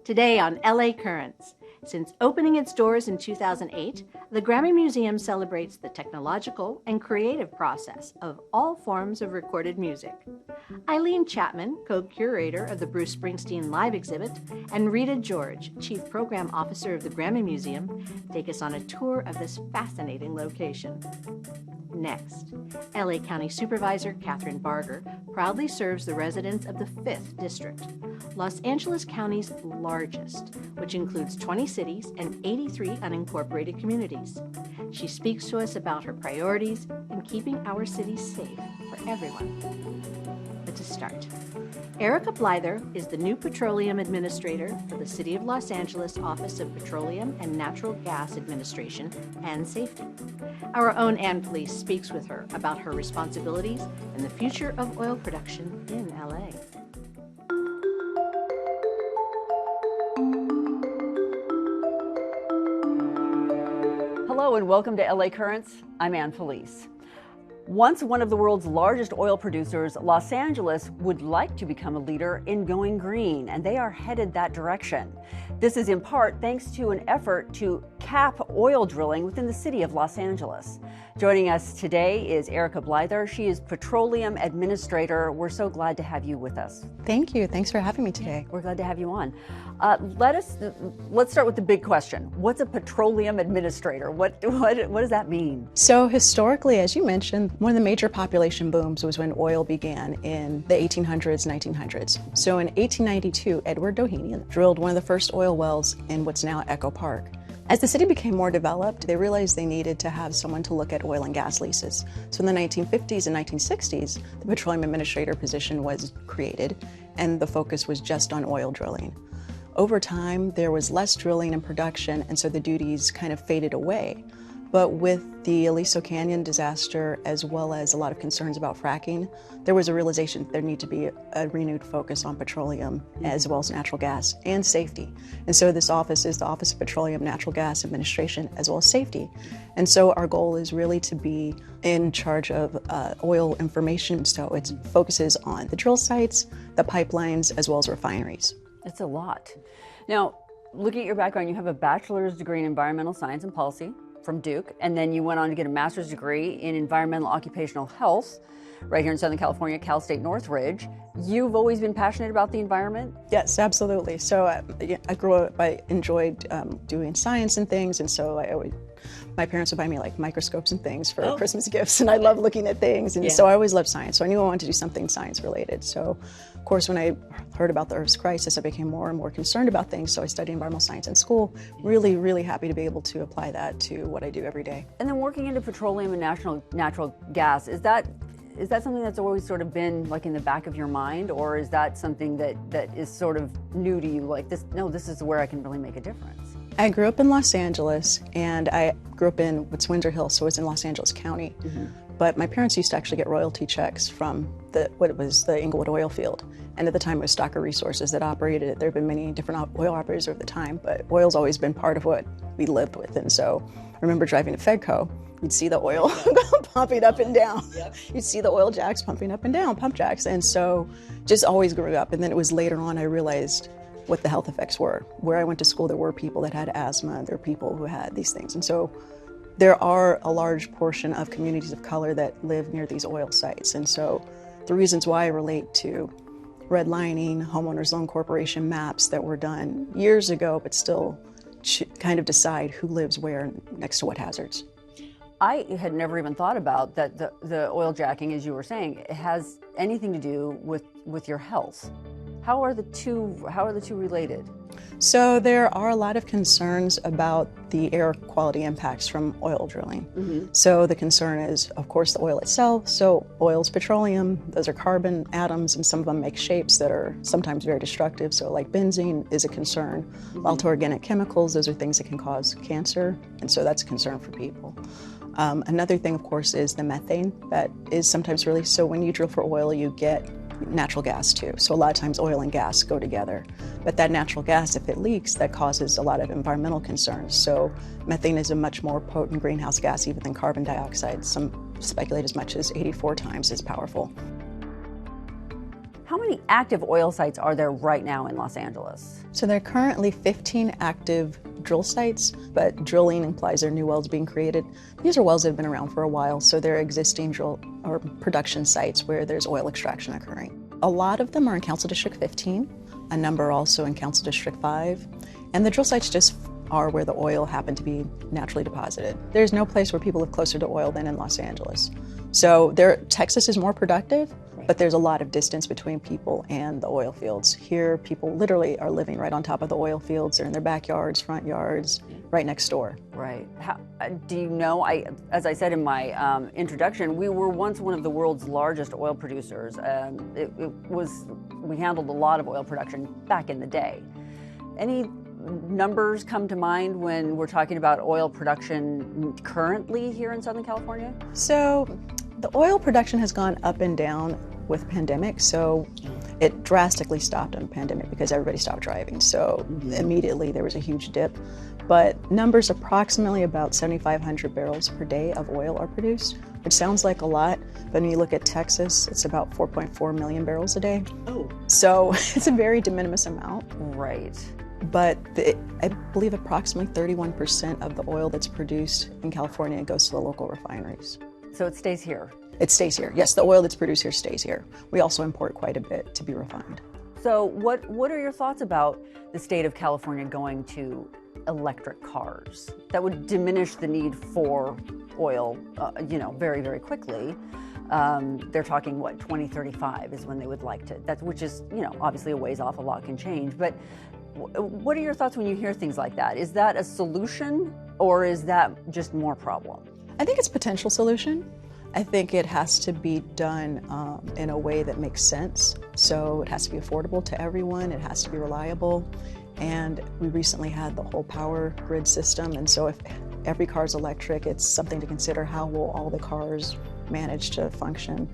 Today on LA Currents. Since opening its doors in 2008, the Grammy Museum celebrates the technological and creative process of all forms of recorded music. Eileen Chapman, co-curator of the Bruce Springsteen Live exhibit, and Rita George, chief program officer of the Grammy Museum, take us on a tour of this fascinating location. Next, LA County Supervisor Kathryn Barger proudly serves the residents of the 5th District, Los Angeles County's largest, which includes 20 cities and 83 unincorporated communities. She speaks to us about her priorities in keeping our cities safe for everyone. But to start, Erica Blyther is the new Petroleum Administrator for the City of Los Angeles Office of Petroleum and Natural Gas Administration and Safety. Our own Ann Police speaks with her about her responsibilities and the future of oil production in LA. Hello and welcome to LA Currents. I'm Ann Police. Once one of the world's largest oil producers, Los Angeles would like to become a leader in going green, and they are headed that direction. This is in part thanks to an effort to cap oil drilling within the city of Los Angeles. Joining us today is Erica Blyther. She is Petroleum Administrator. We're so glad to have you with us. Thank you. Thanks for having me today. We're glad to have you on. Let's start with the big question. What's a Petroleum Administrator? What does that mean? So historically, as you mentioned, one of the major population booms was when oil began in the 1800s, 1900s. So in 1892, Edward Doheny drilled one of the first oil wells in what's now Echo Park. As the city became more developed, they realized they needed to have someone to look at oil and gas leases. So in the 1950s and 1960s, the Petroleum Administrator position was created, and the focus was just on oil drilling. Over time, there was less drilling and production, and so the duties kind of faded away. But with the Aliso Canyon disaster, as well as a lot of concerns about fracking, there was a realization that there needed to be a renewed focus on petroleum as well as natural gas and safety. And so this office is the Office of Petroleum Natural Gas Administration as well as safety. And so our goal is really to be in charge of oil information. So it focuses on the drill sites, the pipelines, as well as refineries. It's a lot. Now, looking at your background, you have a bachelor's degree in environmental science and policy from Duke, and then you went on to get a master's degree in environmental occupational health right here in Southern California, Cal State Northridge. You've always been passionate about the environment? Yes, absolutely. So I grew up, I enjoyed doing science and things, and so my parents would buy me like microscopes and things for Christmas gifts, and I love looking at things, and so I always loved science. So I knew I wanted to do something science related. So of course, when I heard about the Earth's crisis, I became more and more concerned about things. So I studied environmental science in school. Really, really happy to be able to apply that to what I do every day. And then working into petroleum and natural gas, is that something that's always sort of been like in the back of your mind, or is that something that is sort of new to you? Like this is where I can really make a difference. I grew up in Los Angeles, and I grew up in what's Windsor Hills, so it's in Los Angeles County. Mm-hmm. But my parents used to actually get royalty checks from the Inglewood oil field. And at the time it was Stocker Resources that operated it. There have been many different oil operators over the time, but oil's always been part of what we lived with. And so I remember driving to Fedco, you'd see the oil pumping up and down. Yep. You'd see the oil jacks pumping up and down, pump jacks. And so just always grew up. And then it was later on I realized what the health effects were. Where I went to school, there were people that had asthma, there were people who had these things. And so there are a large portion of communities of color that live near these oil sites. And so the reasons why I relate to redlining, homeowners loan corporation maps that were done years ago, but still kind of decide who lives where next to what hazards. I had never even thought about that the oil jacking, as you were saying, has anything to do with your health. How are the two related? So there are a lot of concerns about the air quality impacts from oil drilling. Mm-hmm. So the concern is, of course, the oil itself. So oil's petroleum, those are carbon atoms, and some of them make shapes that are sometimes very destructive. So like benzene is a concern. Mm-hmm. While to organic chemicals, those are things that can cause cancer, and so that's a concern for people. Another thing, of course, is the methane that is sometimes released. So when you drill for oil, you get natural gas too. So a lot of times oil and gas go together. But that natural gas, if it leaks, that causes a lot of environmental concerns. So methane is a much more potent greenhouse gas even than carbon dioxide. Some speculate as much as 84 times as powerful. How many active oil sites are there right now in Los Angeles? So there are currently 15 active drill sites, but drilling implies there are new wells being created. These are wells that have been around for a while, so they're existing drill or production sites where there's oil extraction occurring. A lot of them are in Council District 15, a number also in Council District 5, and the drill sites just are where the oil happened to be naturally deposited. There's no place where people live closer to oil than in Los Angeles. So Texas is more productive, but there's a lot of distance between people and the oil fields. Here, people literally are living right on top of the oil fields. They're in their backyards, front yards, right next door. Right. Do you know, as I said in my introduction, we were once one of the world's largest oil producers. We handled a lot of oil production back in the day. Any numbers come to mind when we're talking about oil production currently here in Southern California? So the oil production has gone up and down with pandemic, so it drastically stopped in the pandemic because everybody stopped driving. So immediately there was a huge dip. But numbers approximately about 7,500 barrels per day of oil are produced, which sounds like a lot, but when you look at Texas, it's about 4.4 million barrels a day. Oh. So it's a very de minimis amount. Right. But I believe approximately 31% of the oil that's produced in California goes to the local refineries. So it stays here? It stays here. Yes, the oil that's produced here stays here. We also import quite a bit to be refined. So what are your thoughts about the state of California going to electric cars? That would diminish the need for oil, very, very quickly. They're talking, 2035 is when they would like to, which is, obviously a ways off, a lot can change. But what are your thoughts when you hear things like that? Is that a solution or is that just more problem? I think it's a potential solution. I think it has to be done in a way that makes sense. So it has to be affordable to everyone, it has to be reliable, and we recently had the whole power grid system, and so if every car is electric, it's something to consider. How will all the cars manage to function?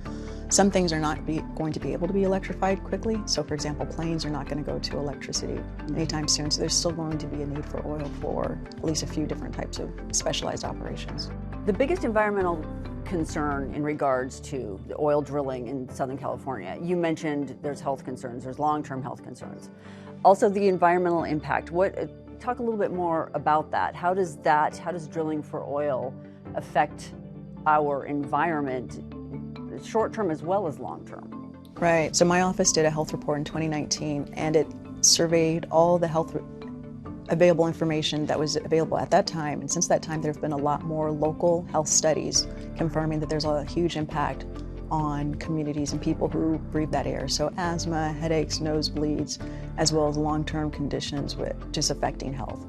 Some things are not going to be able to be electrified quickly. So for example, planes are not going to go to electricity anytime soon, so there's still going to be a need for oil for at least a few different types of specialized operations. The biggest environmental concern in regards to the oil drilling in Southern California, you mentioned there's health concerns, there's long-term health concerns. Also the environmental impact. Talk a little bit more about that. How does drilling for oil affect our environment, short-term as well as long-term? Right, so my office did a health report in 2019 and it surveyed all the health available information that was available at that time. And since that time, there have been a lot more local health studies confirming that there's a huge impact on communities and people who breathe that air. So asthma, headaches, nosebleeds, as well as long-term conditions with just affecting health.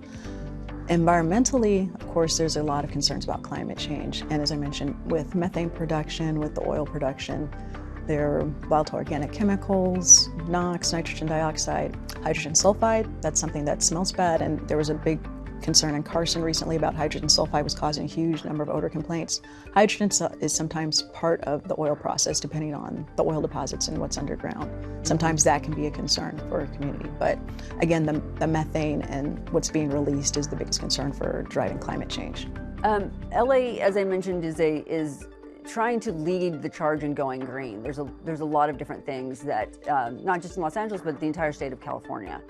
Environmentally, of course, there's a lot of concerns about climate change. And as I mentioned, with methane production, with the oil production, there are volatile organic chemicals, NOx, nitrogen dioxide, hydrogen sulfide. That's something that smells bad, and there was a big concern in Carson recently about hydrogen sulfide was causing a huge number of odor complaints. Hydrogen is sometimes part of the oil process depending on the oil deposits and what's underground. Sometimes that can be a concern for a community, but again, the methane and what's being released is the biggest concern for driving climate change. LA, as I mentioned, is trying to lead the charge in going green. There's a lot of different things that, not just in Los Angeles, but the entire state of California.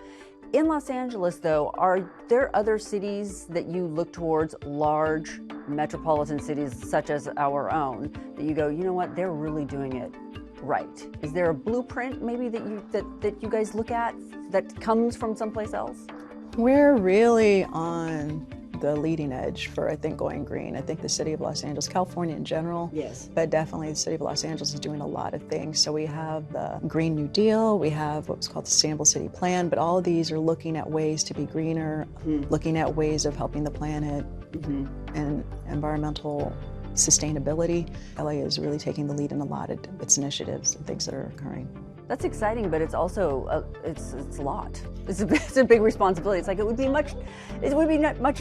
In Los Angeles, though, are there other cities that you look towards, large metropolitan cities such as our own, that you go, you know what, they're really doing it right? Is there a blueprint maybe that you guys look at that comes from someplace else? We're really on the leading edge for, I think, going green. I think the city of Los Angeles, California in general, yes, but definitely the city of Los Angeles is doing a lot of things. So we have the Green New Deal, we have what's called the Sustainable City Plan, but all of these are looking at ways to be greener, looking at ways of helping the planet and environmental sustainability. LA is really taking the lead in a lot of its initiatives and things that are occurring. That's exciting, but it's also it's a lot. It's a big responsibility. It's like it would be much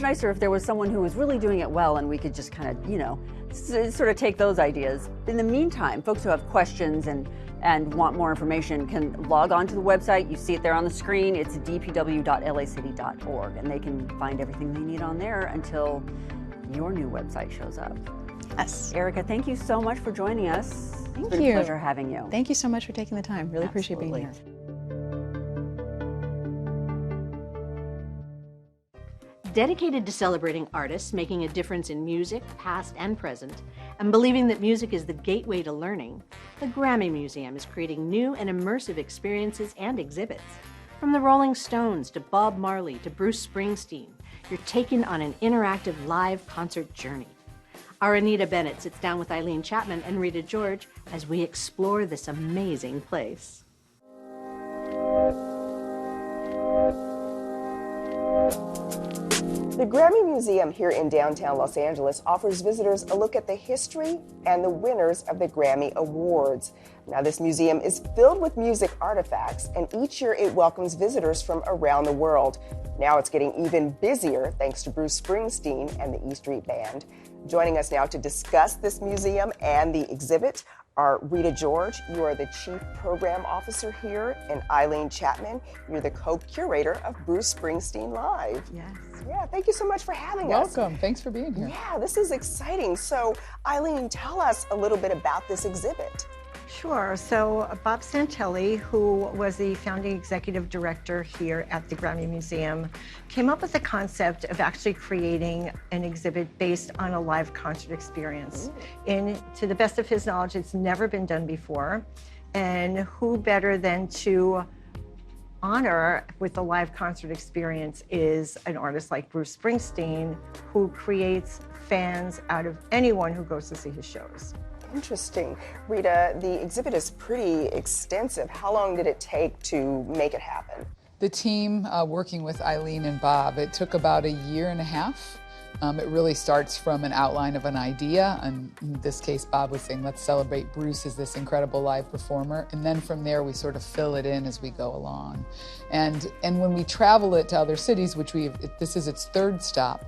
nicer if there was someone who was really doing it well, and we could just kind of sort of take those ideas. In the meantime, folks who have questions and want more information can log on to the website. You see it there on the screen. It's dpw.lacity.org, and they can find everything they need on there until your new website shows up. Yes. Erica, thank you so much for joining us. Thank It's been you. a pleasure having you. Thank you so much for taking the time. Really appreciate being here. Dedicated to celebrating artists making a difference in music, past and present, and believing that music is the gateway to learning, the Grammy Museum is creating new and immersive experiences and exhibits. From the Rolling Stones to Bob Marley to Bruce Springsteen, you're taken on an interactive live concert journey. Our Anita Bennett sits down with Eileen Chapman and Rita George as we explore this amazing place. The Grammy Museum here in downtown Los Angeles offers visitors a look at the history and the winners of the Grammy Awards. Now, this museum is filled with music artifacts, and each year it welcomes visitors from around the world. Now it's getting even busier thanks to Bruce Springsteen and the E Street Band. Joining us now to discuss this museum and the exhibit are Rita George, you are the Chief Program Officer here, and Eileen Chapman, you're the co-curator of Bruce Springsteen Live. Yes. Yeah, thank you so much for having us. Welcome. Thanks for being here. Yeah, this is exciting. So, Eileen, tell us a little bit about this exhibit. Sure. So Bob Santelli, who was the founding executive director here at the Grammy Museum, came up with the concept of actually creating an exhibit based on a live concert experience. And to the best of his knowledge, it's never been done before. And who better than to honor with a live concert experience is an artist like Bruce Springsteen, who creates fans out of anyone who goes to see his shows. Interesting. Rita, the exhibit is pretty extensive. How long did it take to make it happen? The team working with Eileen and Bob, it took about 1.5 years. It really starts from an outline of an idea, and in this case, Bob was saying, let's celebrate Bruce as this incredible live performer, and then from there, we sort of fill it in as we go along. And when we travel it to other cities, which this is its 3rd stop,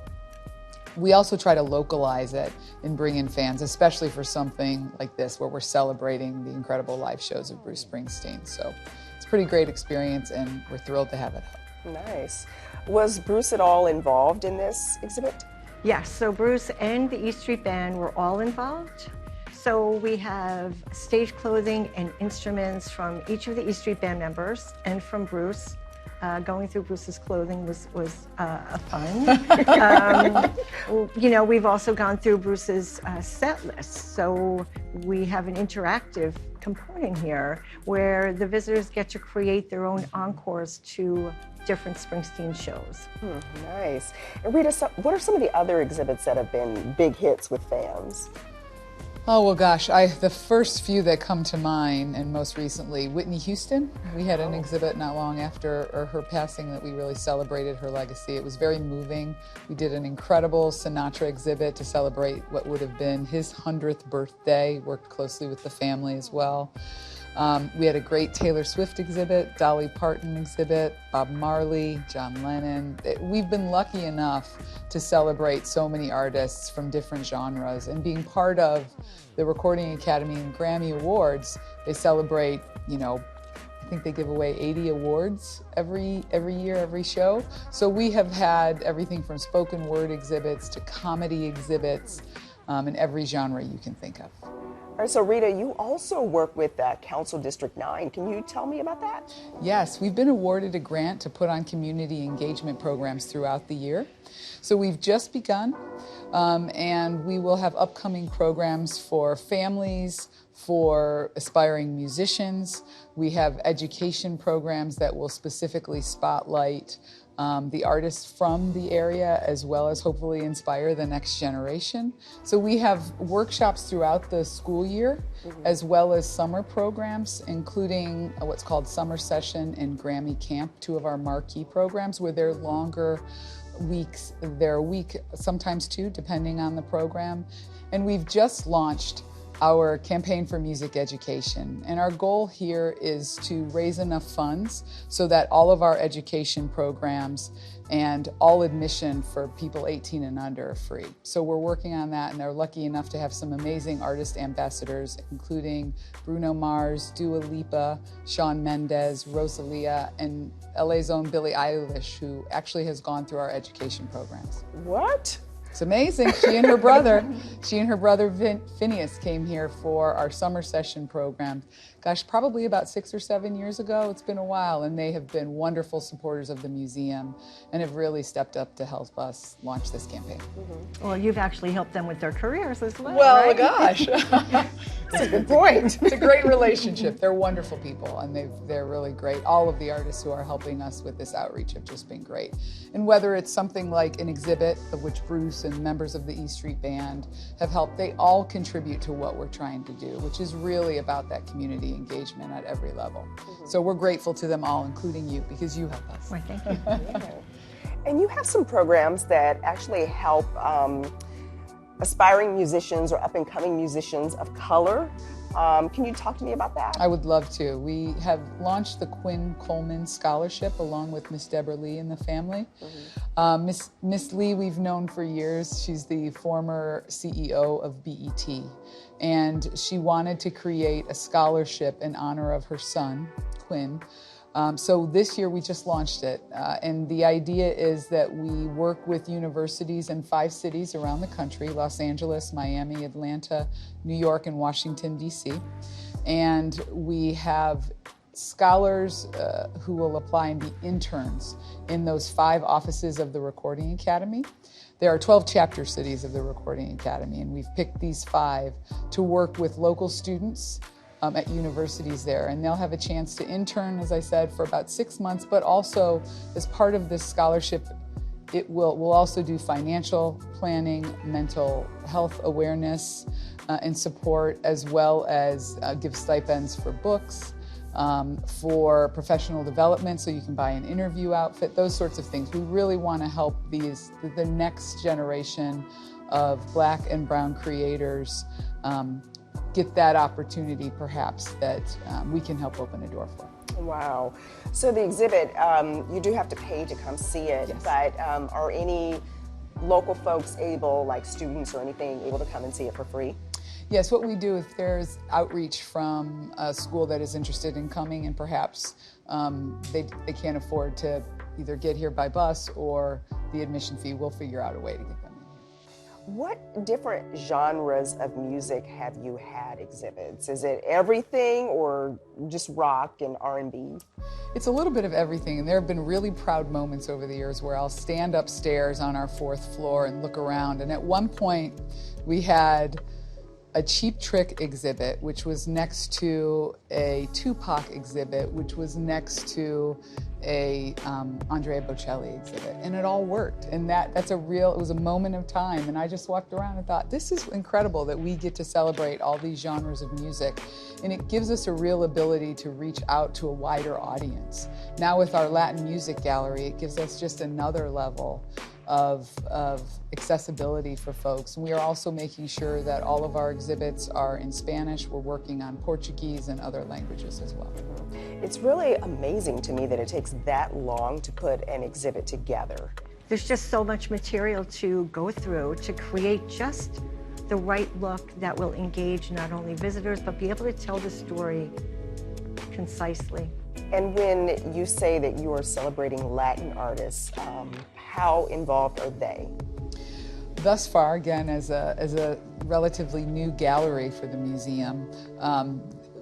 we also try to localize it and bring in fans, especially for something like this, where we're celebrating the incredible live shows of Bruce Springsteen. So it's a pretty great experience, and we're thrilled to have it up. Nice. Was Bruce at all involved in this exhibit? Yes, so Bruce and the E Street Band were all involved. So we have stage clothing and instruments from each of the E Street Band members and from Bruce. Going through Bruce's clothing was fun. You know, we've also gone through Bruce's set list. So we have an interactive component here where the visitors get to create their own encores to different Springsteen shows. Nice. And Rita, what are some of the other exhibits that have been big hits with fans? Oh, well, gosh, the first few that come to mind, and most recently, Whitney Houston. We had an exhibit not long after her passing that we really celebrated her legacy. It was very moving. We did an incredible Sinatra exhibit to celebrate what would have been his 100th birthday, worked closely with the family as well. We had a great Taylor Swift exhibit, Dolly Parton exhibit, Bob Marley, John Lennon. We've been lucky enough to celebrate so many artists from different genres, and being part of the Recording Academy and Grammy Awards, they celebrate, you know, I think they give away 80 awards every year, every show. So we have had everything from spoken word exhibits to comedy exhibits in every genre you can think of. All right, so Rita, you also work with Council District 9. Can you tell me about that? Yes, we've been awarded a grant to put on community engagement programs throughout the year. So we've just begun, and we will have upcoming programs for families, for aspiring musicians. We have education programs that will specifically spotlight the artists from the area, as well as hopefully inspire the next generation. So we have workshops throughout the school year, as well as summer programs, including what's called Summer Session and Grammy Camp, 2 of our marquee programs, where they're longer weeks. They're a week, sometimes 2, depending on the program. And we've just launched our campaign for music education. And our goal here is to raise enough funds so that all of our education programs and all admission for people 18 and under are free. So we're working on that, and they're lucky enough to have some amazing artist ambassadors, including Bruno Mars, Dua Lipa, Shawn Mendes, Rosalia, and LA's own Billie Eilish, who actually has gone through our education programs. What? It's amazing. She and her brother Phineas came here for our summer session program. Gosh, probably about 6 or 7 years ago. It's been a while, and they have been wonderful supporters of the museum and have really stepped up to help us launch this campaign. Well, you've actually helped them with their careers as well. Well, right? gosh. That's a good point. It's a great relationship. They're wonderful people, and they're really great. All of the artists who are helping us with this outreach have just been great. And whether it's something like an exhibit, of which Bruce and members of the E Street Band have helped, they all contribute to what we're trying to do, which is really about that community engagement at every level. So we're grateful to them all, including you, because you help us. Well, thank you. Yeah. And you have some programs that actually help aspiring musicians or up-and-coming musicians of color. Can you talk to me about that? I would love to. We have launched the Quinn Coleman Scholarship along with Miss Deborah Lee and the family. Miss Lee we've known for years. She's the former CEO of BET, and she wanted to create a scholarship in honor of her son, Quinn. So this year we just launched it, and the idea is that we work with universities in 5 cities around the country: Los Angeles, Miami, Atlanta, New York, and Washington, D.C. And we have scholars who will apply and be interns in those 5 offices of the Recording Academy. There are 12 chapter cities of the Recording Academy, and we've picked these 5 to work with local students at universities there, and they'll have a chance to intern, as I said, for about 6 months, but also as part of this scholarship, we'll also do financial planning, mental health awareness and support, as well as give stipends for books, for professional development, so you can buy an interview outfit, those sorts of things. We really want to help the next generation of Black and brown creators get that opportunity, perhaps, that we can help open a door for. Wow. So the exhibit, you do have to pay to come see it, Yes. but are any local folks able, like students or anything, able to come and see it for free? Yes, what we do, if there's outreach from a school that is interested in coming and perhaps they can't afford to either get here by bus or the admission fee, we'll figure out a way to get them in. What different genres of music have you had exhibits? Is it everything or just rock and R&B? It's a little bit of everything, and there have been really proud moments over the years where I'll stand upstairs on our 4th floor and look around, and at one point we had a Cheap Trick exhibit, which was next to a Tupac exhibit, which was next to a Andrea Bocelli exhibit, and it all worked. And it was a moment of time, and I just walked around and thought, this is incredible that we get to celebrate all these genres of music, and it gives us a real ability to reach out to a wider audience. Now with our Latin music gallery, it gives us just another level of accessibility for folks. And we are also making sure that all of our exhibits are in Spanish. We're working on Portuguese and other languages as well. It's really amazing to me that it takes that long to put an exhibit together. There's just so much material to go through to create just the right look that will engage not only visitors, but be able to tell the story concisely. And when you say that you are celebrating Latin artists, how involved are they? Thus far, again, as a relatively new gallery for the museum,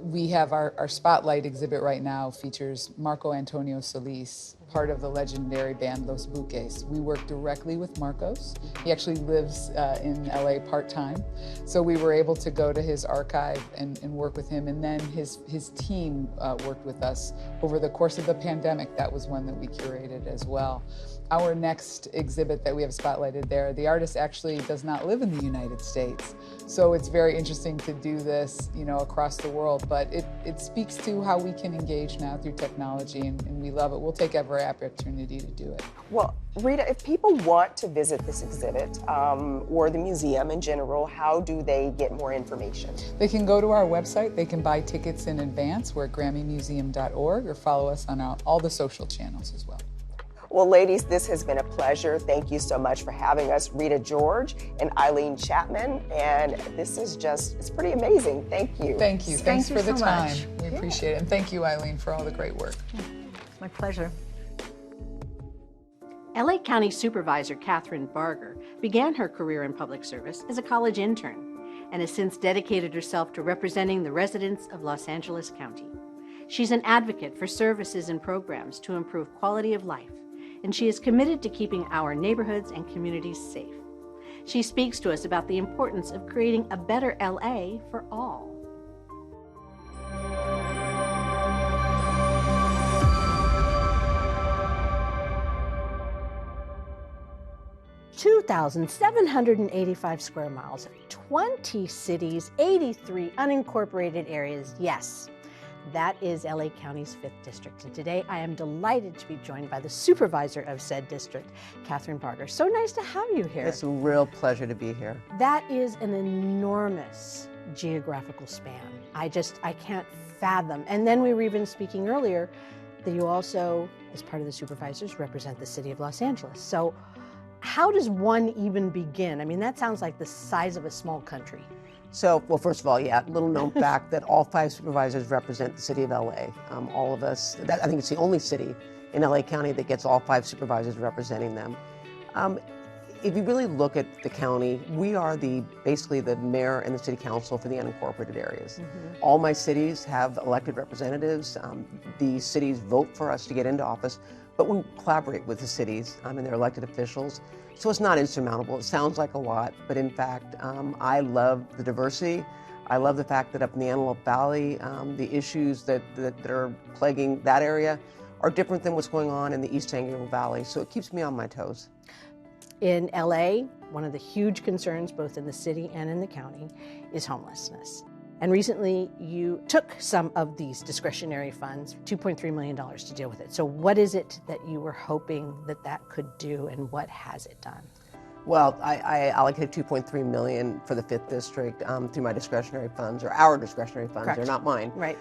we have our Spotlight exhibit right now features Marco Antonio Solis, part of the legendary band Los Buques. We work directly with Marcos. He actually lives in LA part-time, so we were able to go to his archive and work with him, and then his team worked with us over the course of the pandemic. That was one that we curated as well. Our next exhibit that we have spotlighted there, the artist actually does not live in the United States. So it's very interesting to do this, across the world, but it speaks to how we can engage now through technology, and we love it. We'll take every opportunity to do it. Well, Rita, if people want to visit this exhibit or the museum in general, how do they get more information? They can go to our website. They can buy tickets in advance. We're at GrammyMuseum.org, or follow us on all the social channels as well. Well, ladies, this has been a pleasure. Thank you so much for having us, Rita George and Eileen Chapman. And this is it's pretty amazing. Thank you. Thank you. Thanks for the so time. much. We appreciate it. And thank you, Eileen, for all the great work. It's my pleasure. LA County Supervisor Kathryn Barger began her career in public service as a college intern and has since dedicated herself to representing the residents of Los Angeles County. She's an advocate for services and programs to improve quality of life, and she is committed to keeping our neighborhoods and communities safe. She speaks to us about the importance of creating a better LA for all. (2,785 square miles, 20 cities, 83 unincorporated areas. Yes, that is LA County's 5th district. And today I am delighted to be joined by the supervisor of said district, Kathryn Barger. So nice to have you here. It's a real pleasure to be here. That is an enormous geographical span. I can't fathom. And then we were even speaking earlier that you also, as part of the supervisors, represent the city of Los Angeles. So how does one even begin? I mean, that sounds like the size of a small country. So, well, first of all, yeah, little known fact that all 5 supervisors represent the city of LA. All of us, I think it's the only city in LA County that gets all 5 supervisors representing them. If you really look at the county, we are basically the mayor and the city council for the unincorporated areas. Mm-hmm. All my cities have elected representatives. The cities vote for us to get into office, but we collaborate with the cities and their elected officials. So it's not insurmountable. It sounds like a lot, but in fact, I love the diversity. I love the fact that up in the Antelope Valley, the issues that are plaguing that area are different than what's going on in the East San Gabriel Valley. So it keeps me on my toes. In LA, one of the huge concerns, both in the city and in the county, is homelessness. And recently, you took some of these discretionary funds, $2.3 million, to deal with it. So what is it that you were hoping that could do, and what has it done? Well, I allocated $2.3 million for the 5th district through my discretionary funds, or our discretionary funds. Correct. They're not mine. Right.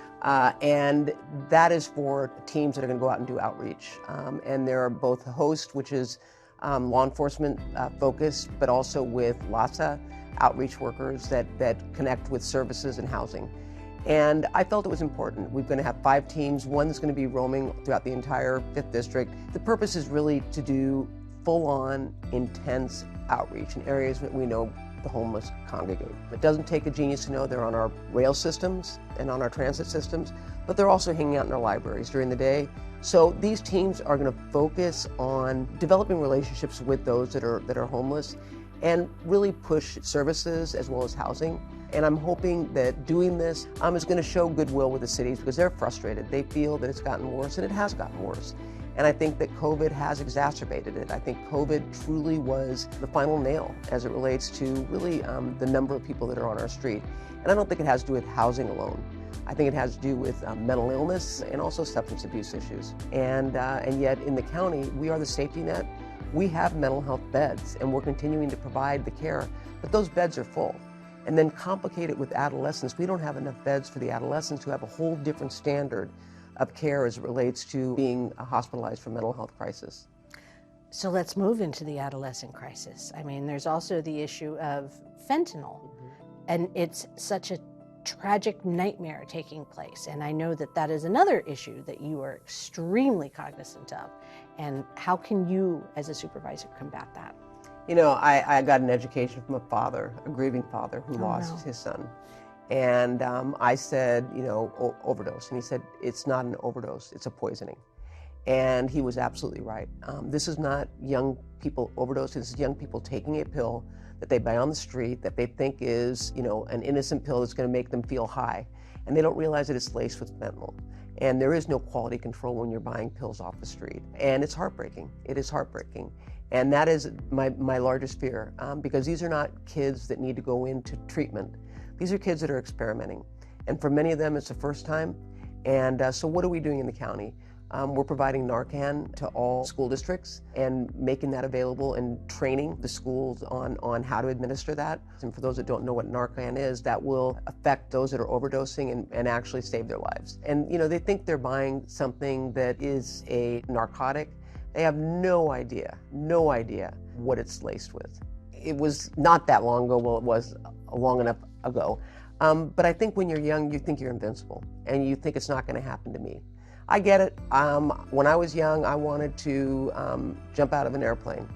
And that is for teams that are going to go out and do outreach. And there are both a host, which is law enforcement focused, but also with LASA, outreach workers that connect with services and housing. And I felt it was important. We're going to have 5 teams. One is going to be roaming throughout the entire 5th district. The purpose is really to do full-on, intense outreach in areas that we know the homeless congregate. It doesn't take a genius to know they're on our rail systems and on our transit systems, but they're also hanging out in our libraries during the day. So these teams are going to focus on developing relationships with those that are homeless and really push services as well as housing. And I'm hoping that doing this is going to show goodwill with the cities, because they're frustrated. They feel that it's gotten worse, and it has gotten worse. And I think that COVID has exacerbated it. I think COVID truly was the final nail as it relates to really the number of people that are on our street. And I don't think it has to do with housing alone. I think it has to do with mental illness and also substance abuse issues. And yet in the county, we are the safety net. We have mental health beds, and we're continuing to provide the care, but those beds are full. And then complicate it with adolescents. We don't have enough beds for the adolescents who have a whole different standard of care as it relates to being hospitalized for mental health crisis. So let's move into the adolescent crisis. I mean, there's also the issue of fentanyl, and it's such a tragic nightmare taking place. And I know that is another issue that you are extremely cognizant of. And how can you, as a supervisor, combat that? You know, I got an education from a grieving father who lost his son. And I said, overdose. And he said, it's not an overdose, it's a poisoning. And he was absolutely right. This is not young people overdosing, this is young people taking a pill that they buy on the street that they think is, an innocent pill that's going to make them feel high. And they don't realize that it's laced with fentanyl. And there is no quality control when you're buying pills off the street. And it's heartbreaking. It is heartbreaking. And that is my largest fear, because these are not kids that need to go into treatment. These are kids that are experimenting. And for many of them, it's the first time. And so what are we doing in the county? We're providing Narcan to all school districts and making that available and training the schools on how to administer that. And for those that don't know what Narcan is, that will affect those that are overdosing and actually save their lives. And they think they're buying something that is a narcotic. They have no idea what it's laced with. It was not that long ago, well, it was long enough ago. But I think when you're young, you think you're invincible and you think it's not going to happen to me. I get it. When I was young, I wanted to jump out of an airplane.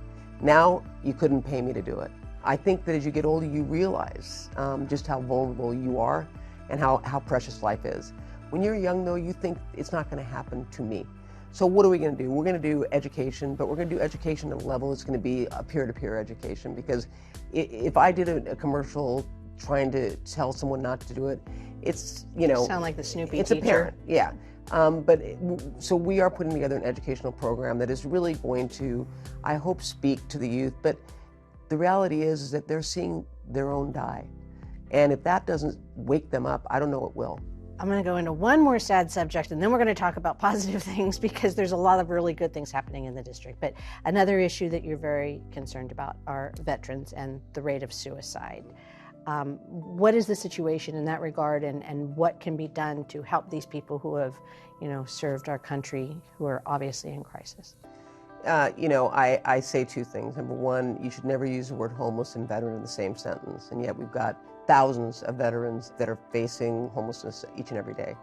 Now, you couldn't pay me to do it. I think that as you get older, you realize just how vulnerable you are and how precious life is. When you're young, though, you think it's not going to happen to me. So what are we going to do? We're going to do education, but we're going to do education at a level that's going to be a peer-to-peer education, because if I did a commercial trying to tell someone not to do it, it's, you know... Sound like the Snoopy it's teacher. A parent, yeah. So we are putting together an educational program that is really going to, I hope, speak to the youth, but the reality is that they're seeing their own die. And if that doesn't wake them up, I don't know what will. I'm going to go into one more sad subject, and then we're going to talk about positive things, because there's a lot of really good things happening in the district. But another issue that you're very concerned about are veterans and the rate of suicide. What is the situation in that regard, and what can be done to help these people who have, served our country, who are obviously in crisis? I say two things. Number one, you should never use the word homeless and veteran in the same sentence, and yet we've got thousands of veterans that are facing homelessness each and every day.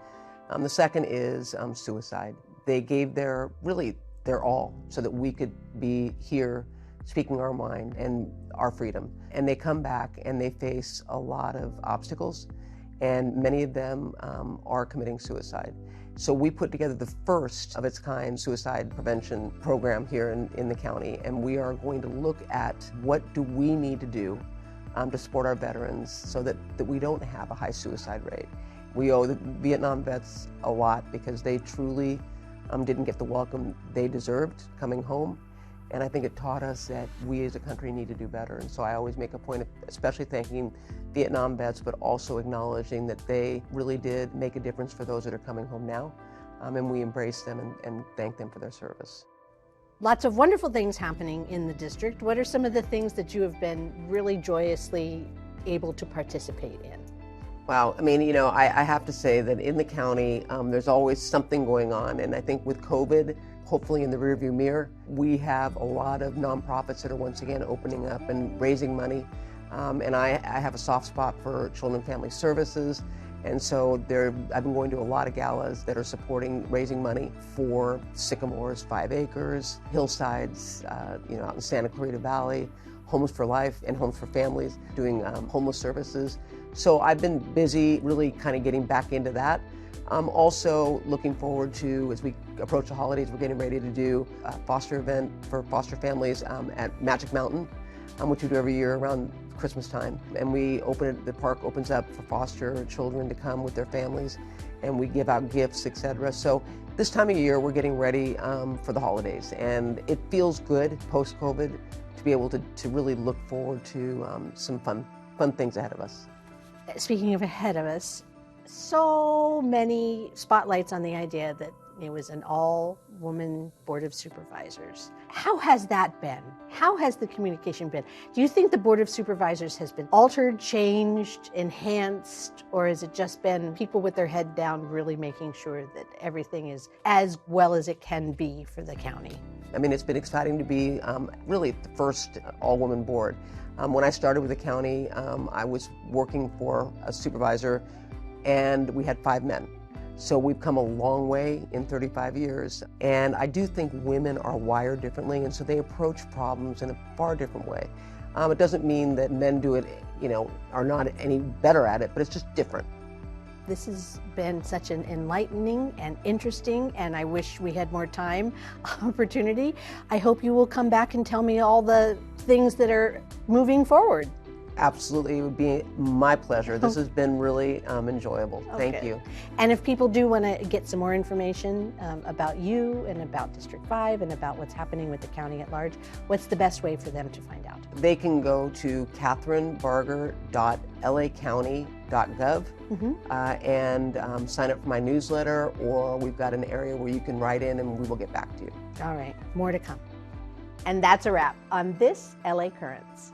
The second is suicide. They gave their all so that we could be here speaking our mind and our freedom. And they come back and they face a lot of obstacles, and many of them are committing suicide. So we put together the first of its kind suicide prevention program here in the county, and we are going to look at what do we need to do to support our veterans so that we don't have a high suicide rate. We owe the Vietnam vets a lot, because they truly didn't get the welcome they deserved coming home. And I think it taught us that we as a country need to do better. And so I always make a point of especially thanking Vietnam vets, but also acknowledging that they really did make a difference for those that are coming home now. And we embrace them and thank them for their service. Lots of wonderful things happening in the district. What are some of the things that you have been really joyously able to participate in? Wow, I have to say that in the county, there's always something going on. And I think with COVID, hopefully in the rearview mirror, we have a lot of nonprofits that are once again opening up and raising money. And I have a soft spot for Children and Family Services. And so I've been going to a lot of galas that are supporting raising money for Sycamore's 5 Acres, Hillsides, out in Santa Clarita Valley, Homes for Life and Homes for Families, doing homeless services. So I've been busy really kind of getting back into that. I'm also looking forward to, as we approach the holidays, we're getting ready to do a foster event for foster families at Magic Mountain, which we do every year around Christmas time. And the park opens up for foster children to come with their families, and we give out gifts, etc. So this time of year, we're getting ready for the holidays, and it feels good post-COVID to be able to really look forward to some fun things ahead of us. Speaking of ahead of us, so many spotlights on the idea that it was an all-woman Board of Supervisors. How has that been? How has the communication been? Do you think the Board of Supervisors has been altered, changed, enhanced, or has it just been people with their head down really making sure that everything is as well as it can be for the county? It's been exciting to be really the first all-woman board. When I started with the county, I was working for a supervisor, and we had 5 men. So we've come a long way in 35 years. And I do think women are wired differently, and so they approach problems in a far different way. It doesn't mean that men do it, are not any better at it, but it's just different. This has been such an enlightening and interesting, and I wish we had more time, opportunity. I hope you will come back and tell me all the things that are moving forward. Absolutely, it would be my pleasure. This has been really enjoyable. Okay. Thank you. And if people do want to get some more information about you and about District 5 and about what's happening with the county at large, what's the best way for them to find out? They can go to kathrynbarger.lacounty.gov and sign up for my newsletter, or we've got an area where you can write in and we will get back to you. All right, more to come. And that's a wrap on this LA Currents.